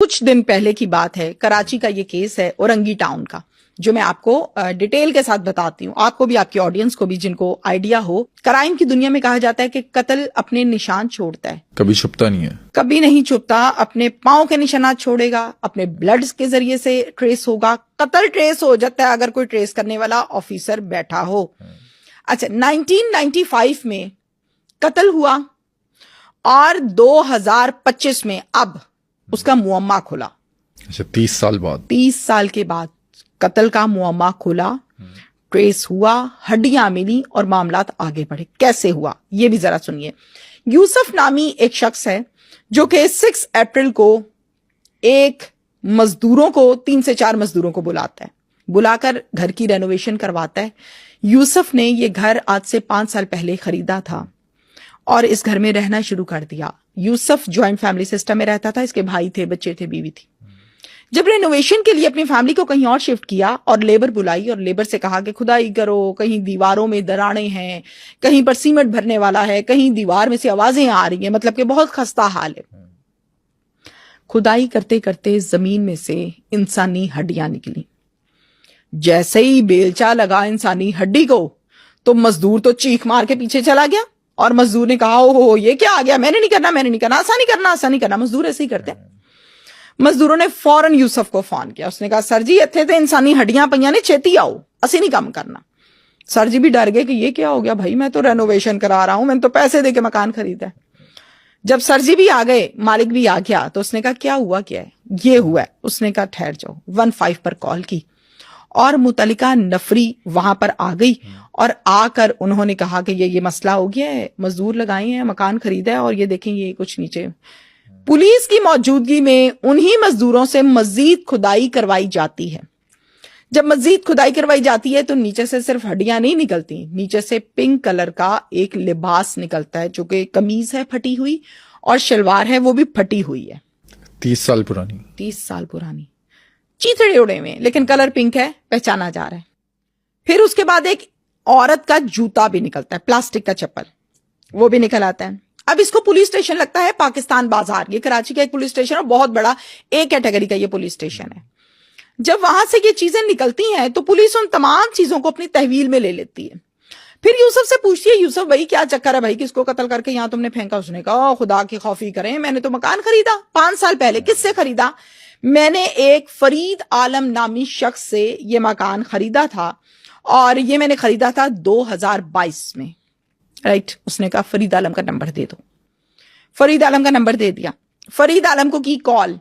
कुछ दिन पहले की बात है, कराची का ये केस है औरंगी टाउन का, जो मैं आपको डिटेल के साथ बताती हूँ, आपको भी, आपकी ऑडियंस को भी, जिनको आइडिया हो। क्राइम की दुनिया में कहा जाता है कि कत्ल अपने निशान छोड़ता है, कभी छुपता नहीं है, कभी नहीं छुपता। अपने पांव के निशानात छोड़ेगा, अपने ब्लड के जरिए से ट्रेस होगा। कत्ल ट्रेस हो जाता है अगर कोई ट्रेस करने वाला ऑफिसर बैठा हो। अच्छा, 1995 में कत्ल हुआ और 2025 में अब उसका मुअम्मा खुला। अच्छा, 30 साल बाद, 30 साल के बाद कत्ल का मुअम्मा खुला, ट्रेस हुआ, हड्डियां मिली और मामलात आगे बढ़े। कैसे हुआ ये भी जरा सुनिए। यूसुफ नामी एक शख्स है जो कि 6 अप्रैल को एक मजदूरों को, 3 से 4 मजदूरों को बुलाता है, बुलाकर घर की रेनोवेशन करवाता है। यूसुफ ने ये घर आज से 5 साल पहले खरीदा था और इस घर में रहना शुरू कर दिया। यूसुफ जॉइंट फैमिली सिस्टम में रहता था, इसके भाई थे, बच्चे थे, बीवी थी। जब रेनोवेशन के लिए अपनी फैमिली को कहीं और शिफ्ट किया और लेबर बुलाई और लेबर से कहा कि खुदाई करो, कहीं दीवारों में दरारें हैं, कहीं पर सीमेंट भरने वाला है, कहीं दीवार में से आवाजें आ रही हैं, मतलब कि बहुत खस्ता हाल है। खुदाई करते करते जमीन में से इंसानी हड्डियां निकली। जैसे ही बेलचा लगा इंसानी हड्डी को तो मजदूर तो चीख मार के पीछे चला गया और मजदूर ने कहा, ओहो ये क्या आ गया, मैंने नहीं करना, मैंने नहीं करना, आसानी करना, आसानी करना। मजदूर ऐसे ही करते हैं। मजदूरों ने फौरन यूसुफ को फोन किया। उसने कहा, सर जी इत्थे तो इंसानी हड्डियां पईयां ने, छेती आओ, असी नहीं काम करना। सर जी भी डर गए कि ये क्या हो गया भाई, मैं तो रेनोवेशन करा रहा हूं, मैंने तो पैसे देके मकान खरीदा है। जब सर जी भी आ गए, मालिक भी आ गया, तो उसने कहा क्या हुआ, क्या है, ये हुआ है। उसने कहा ठहर जाओ। 15 पर कॉल की और मुतलिका नफरी वहां पर आ गई और आकर उन्होंने कहा कि ये मसला हो गया है, मजदूर लगाए हैं, मकान खरीदा है और ये देखें ये कुछ नीचे। पुलिस की मौजूदगी में उन्हीं मजदूरों से मजीद खुदाई करवाई जाती है। जब मजीद खुदाई करवाई जाती है तो नीचे से सिर्फ हड्डियां नहीं निकलती, नीचे से पिंक कलर का एक लिबास निकलता है, जो कि कमीज है फटी हुई और शलवार है वो भी फटी हुई है। 30 साल पुरानी, 30 साल पुरानी, चीथड़े उड़े हुए, लेकिन कलर पिंक है, पहचाना जा रहा है। फिर उसके बाद एक औरत का जूता भी निकलता है, प्लास्टिक का चप्पल, वो भी निकल आता है। अब इसको पुलिस स्टेशन लगता है पाकिस्तान बाजार, ये कराची का एक पुलिस स्टेशन और बहुत बड़ा ए कैटेगरी का ये पुलिस स्टेशन है। जब वहां से ये चीजें निकलती हैं तो पुलिस उन तमाम चीजों को अपनी तहवील में ले लेती है। फिर यूसुफ से पूछती है, यूसुफ भाई क्या चक्कर है भाई, किसको कत्ल करके यहां तुमने फेंका? उसने कहा, खुदा की खौफी करें, मैंने तो मकान खरीदा 5 साल पहले। किससे खरीदा? मैंने एक फरीद आलम नामी शख्स से ये मकान खरीदा था और ये मैंने खरीदा था 2022 में। राइट। उसने कहा फरीद आलम का नंबर दे दो। फरीद आलम का नंबर दे दिया। फरीद आलम को की कॉल।